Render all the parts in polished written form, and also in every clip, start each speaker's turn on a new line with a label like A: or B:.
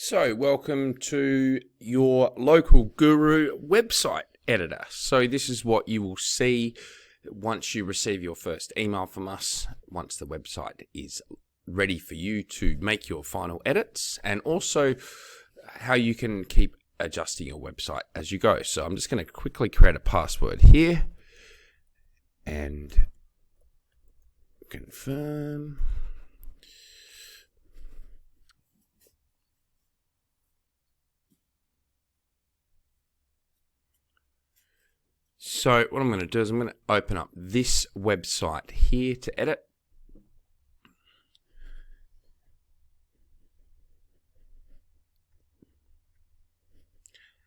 A: So, welcome to your local guru website editor. So this is what you will see once you receive your first email from us, once the website is ready for you to make your final edits, and also how you can keep adjusting your website as you go. So I'm just going to quickly create a password here and confirm. So what I'm going to do is I'm going to open up this website here to edit.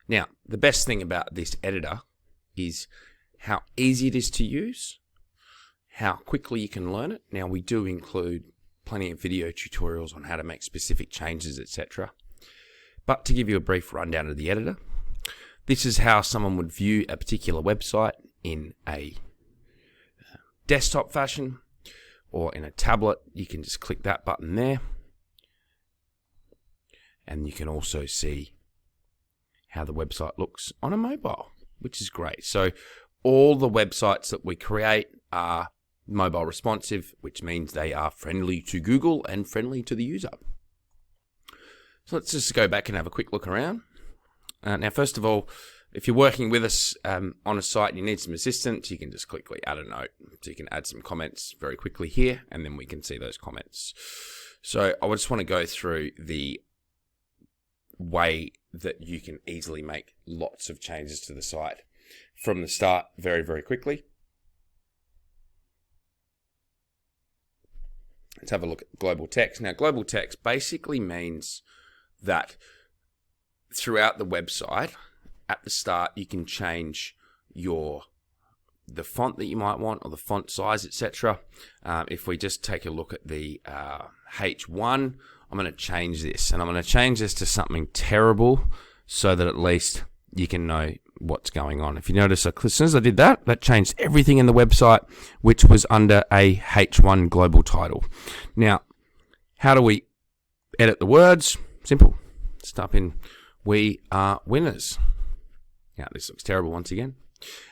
A: Now, the best thing about this editor is how easy it is to use, how quickly you can learn it. Now, we do include plenty of video tutorials on how to make specific changes, etc. But to give you a brief rundown of the editor, this is how someone would view a particular website in a desktop fashion or in a tablet. You can just click that button there, and you can also see how the website looks on a mobile, which is great. So all the websites that we create are mobile responsive, which means they are friendly to Google and friendly to the user. So let's just go back and have a quick look around. Now, first of all, if you're working with us on a site and you need some assistance, you can just quickly add a note. So you can add some comments very quickly here, and then we can see those comments. So I just want to go through the way that you can easily make lots of changes to the site from the start very, very quickly. Let's have a look at global text. Now, global text basically means that throughout the website, at the start, you can change the font that you might want or the font size, etc. If we just take a look at the H1, I'm going to change this, and I'm going to change this to something terrible so that at least you can know what's going on. If you notice, as soon as I did that, that changed everything in the website, which was under a H1 global title. Now, how do we edit the words? Simple. Just type in "We are winners." Now, this looks terrible once again.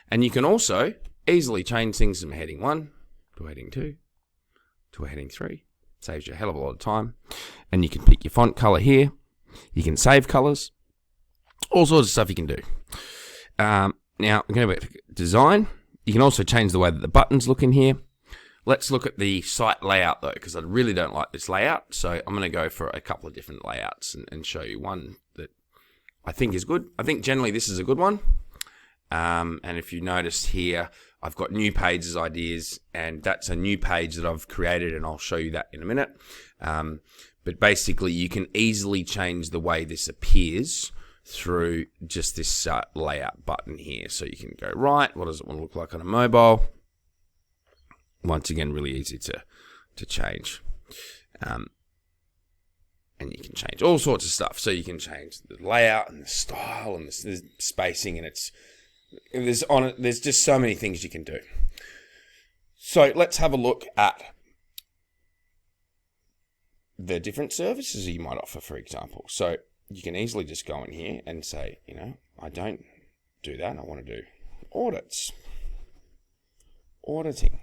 A: And you can also easily change things from heading 1 to heading 2 to a heading 3. Saves you a hell of a lot of time. And you can pick your font color here. You can save colors. All sorts of stuff you can do. Now, I'm going to go back to design. You can also change the way that the buttons look in here. Let's look at the site layout, though, because I really don't like this layout. So I'm going to go for a couple of different layouts and show you one that I think is good. I think generally this is a good one. And if you notice here, I've got new pages ideas, and that's a new page that I've created, and I'll show you that in a minute. But basically, you can easily change the way this appears through just this layout button here. So you can go right. What does it want to look like on a mobile? Once again, really easy to change. And you can change all sorts of stuff. So you can change the layout and the style and the spacing, and there's just so many things you can do. So let's have a look at the different services you might offer, for example. So you can easily just go in here and say, I don't do that. I want to do audits, auditing.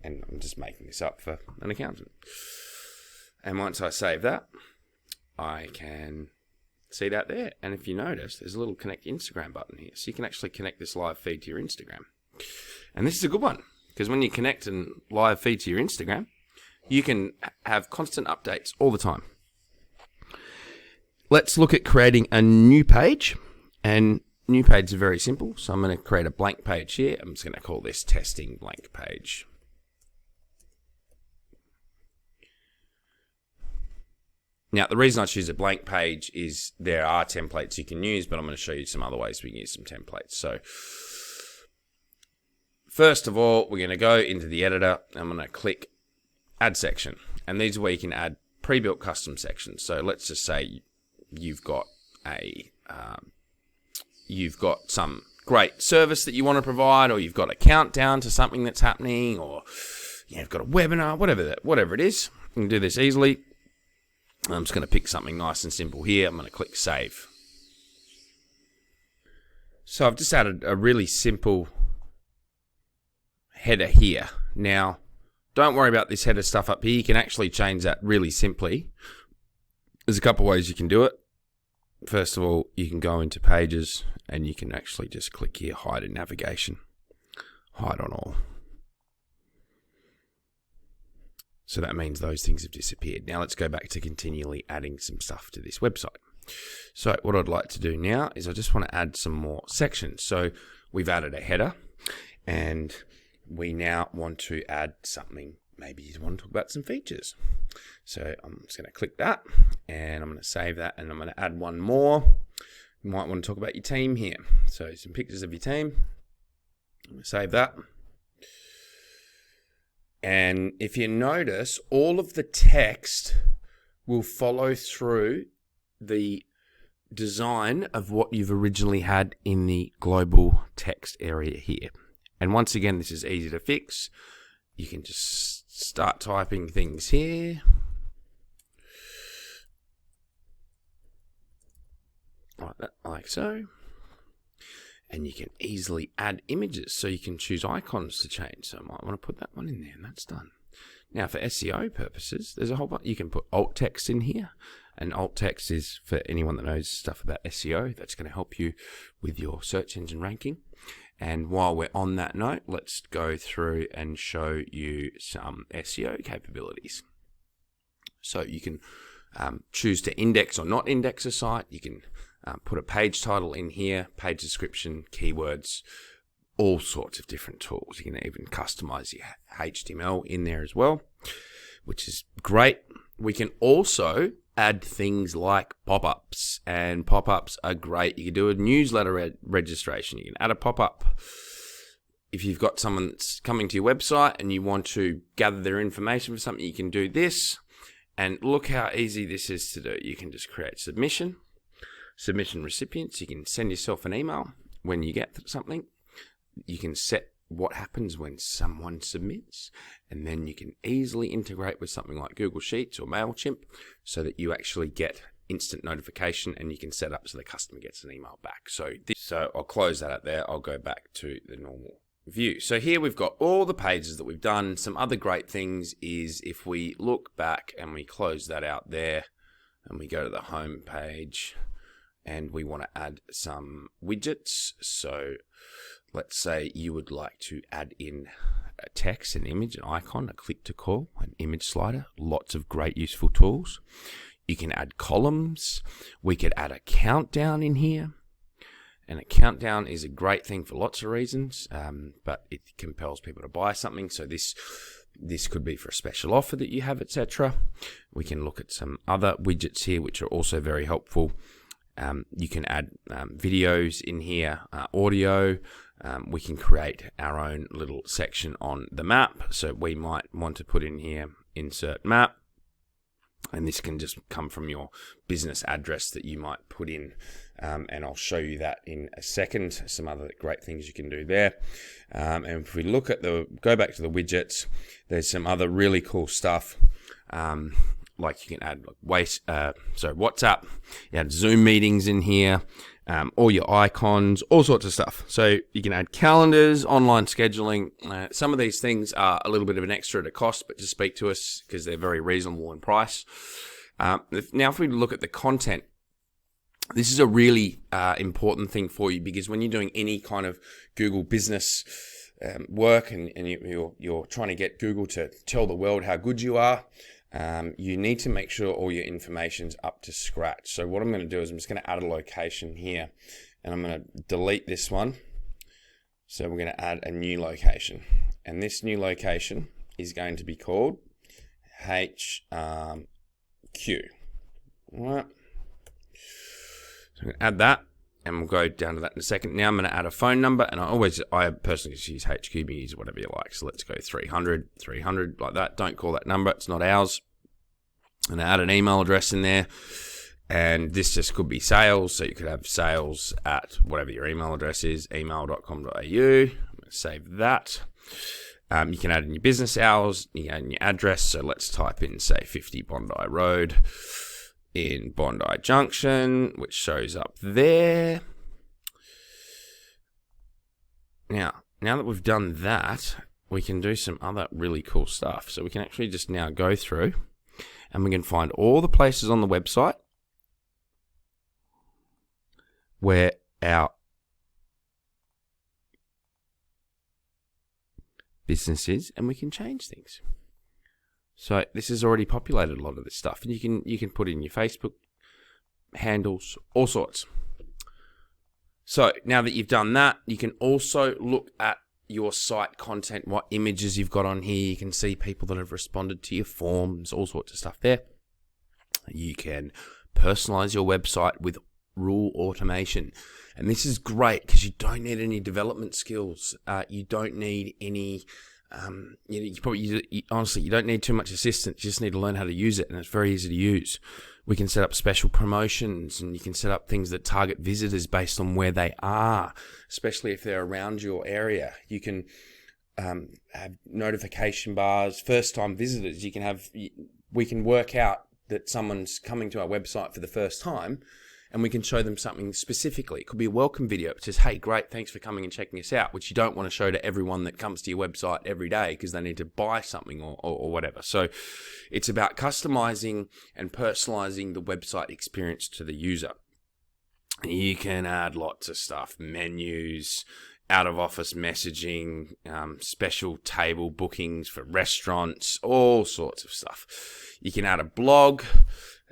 A: And I'm just making this up for an accountant. And once I save that, I can see that there. And if you notice, there's a little connect Instagram button here. So you can actually connect this live feed to your Instagram. And this is a good one, because when you connect a live feed to your Instagram, you can have constant updates all the time. Let's look at creating a new page. And new pages are very simple. So I'm going to create a blank page here. I'm just going to call this testing blank page. Now, the reason I choose a blank page is there are templates you can use, but I'm going to show you some other ways we can use some templates. So, first of all, we're going to go into the editor. I'm going to click Add Section. And these are where you can add pre-built custom sections. So, let's just say you've got some great service that you want to provide, or you've got a countdown to something that's happening, or you've got a webinar, whatever it is. You can do this easily. I'm just going to pick something nice and simple here. I'm going to click save. So I've just added a really simple header here. Now, don't worry about this header stuff up here. You can actually change that really simply. There's a couple of ways you can do it. First of all, you can go into pages and you can actually just click here, hide in navigation, hide on all. So that means those things have disappeared. Now let's go back to continually adding some stuff to this website. So what I'd like to do now is I just want to add some more sections. So we've added a header and we now want to add something. Maybe you want to talk about some features. So I'm just going to click that and I'm going to save that and I'm going to add one more. You might want to talk about your team here. So some pictures of your team. I'm going to save that. And if you notice, all of the text will follow through the design of what you've originally had in the global text area here. And once again, this is easy to fix. You can just start typing things here. Like that, like so. And you can easily add images, so you can choose icons to change. So I might want to put that one in there, and that's done. Now for SEO purposes, there's a whole bunch. You can put alt text in here, and alt text is for anyone that knows stuff about SEO. That's going to help you with your search engine ranking. And while we're on that note, let's go through and show you some SEO capabilities. So you can choose to index or not index a site. You can put a page title in here, page description, keywords, all sorts of different tools. You can even customize your HTML in there as well, which is great. We can also add things like pop-ups, and pop-ups are great. You can do a newsletter registration. You can add a pop-up. If you've got someone that's coming to your website and you want to gather their information for something, you can do this. And look how easy this is to do. You can just create submission recipients. You can send yourself an email when you get something. You can set what happens when someone submits, and then you can easily integrate with something like Google Sheets or MailChimp so that you actually get instant notification, and you can set up so the customer gets an email back. So I'll close that out there. I'll go back to the normal view. So here we've got all the pages that we've done. Some other great things is if we look back and we close that out there and we go to the home page and we want to add some widgets. So let's say you would like to add in a text, an image, an icon, a click to call, an image slider, lots of great useful tools. You can add columns. We could add a countdown in here. And a countdown is a great thing for lots of reasons, but it compels people to buy something. So this could be for a special offer that you have, etc. We can look at some other widgets here, which are also very helpful. You can add videos in here, audio. We can create our own little section on the map. So we might want to put in here, insert map. And this can just come from your business address that you might put in. And I'll show you that in a second. Some other great things you can do there. And if we look at go back to the widgets, there's some other really cool stuff. Like you can add WhatsApp, you add Zoom meetings in here, all your icons, all sorts of stuff. So you can add calendars, online scheduling. Some of these things are a little bit of an extra to cost, but just speak to us because they're very reasonable in price. Now, if we look at the content, this is a really important thing for you, because when you're doing any kind of Google business work and you're trying to get Google to tell the world how good you are, you need to make sure all your information's up to scratch. So what I'm going to do is I'm just going to add a location here, and I'm going to delete this one. So we're going to add a new location, and this new location is going to be called HQ. All right. So I'm going to add that, and we'll go down to that in a second. Now I'm going to add a phone number, and I personally just use HQ, but use whatever you like. So let's go 300 like that. Don't call that number, it's not ours. And add an email address in there, and this just could be sales. So you could have sales at whatever your email address is, email.com.au. I'm going to save that. You can add in your business hours, you can add in your address. So let's type in, say, 50 Bondi Road. in Bondi Junction, which shows up there. Now that we've done that, we can do some other really cool stuff. So we can actually just now go through and we can find all the places on the website where our business is, and we can change things. So this has already populated a lot of this stuff, and you can put in your Facebook handles, all sorts. So now that you've done that, you can also look at your site content, what images you've got on here. You can see people that have responded to your forms, all sorts of stuff there. You can personalize your website with rule automation. And this is great because you don't need any development skills. You don't need any, honestly, you don't need too much assistance. You just need to learn how to use it, and it's very easy to use. We can set up special promotions, and you can set up things that target visitors based on where they are, especially if they're around your area. You can have notification bars, first-time visitors. We can work out that someone's coming to our website for the first time, and we can show them something specifically. It could be a welcome video. It says, hey, great, thanks for coming and checking us out, which you don't want to show to everyone that comes to your website every day because they need to buy something or whatever. So it's about customizing and personalizing the website experience to the user. You can add lots of stuff, menus, out-of-office messaging, special table bookings for restaurants, all sorts of stuff. You can add a blog.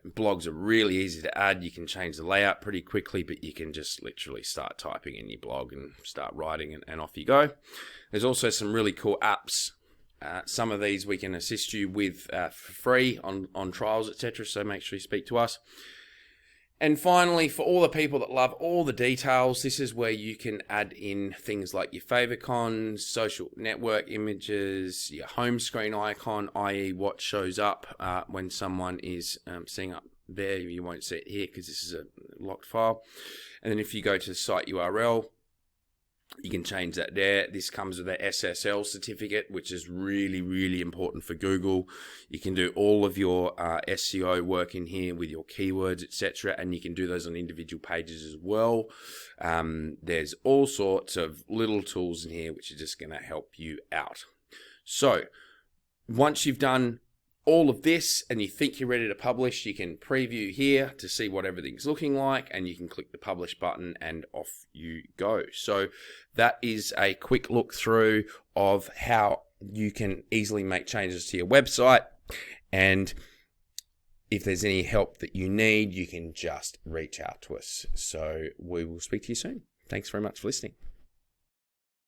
A: Blogs are really easy to add. You can change the layout pretty quickly, but you can just literally start typing in your blog and start writing, and off you go. There's also some really cool apps. Some of these we can assist you with for free on trials, etc. So make sure you speak to us. And finally, for all the people that love all the details, this is where you can add in things like your favicons, social network images, your home screen icon, i.e. what shows up when someone is seeing up there. You won't see it here because this is a locked file. And then if you go to the site URL, you can change that there. This comes with a SSL certificate, which is really, really important for Google. You can do all of your SEO work in here with your keywords, etc., and you can do those on individual pages as well. There's all sorts of little tools in here which are just going to help you out. So once you've done all of this and you think you're ready to publish, you can preview here to see what everything's looking like, and you can click the publish button and off you go. So that is a quick look through of how you can easily make changes to your website. And if there's any help that you need, you can just reach out to us. So we will speak to you soon. Thanks very much for listening.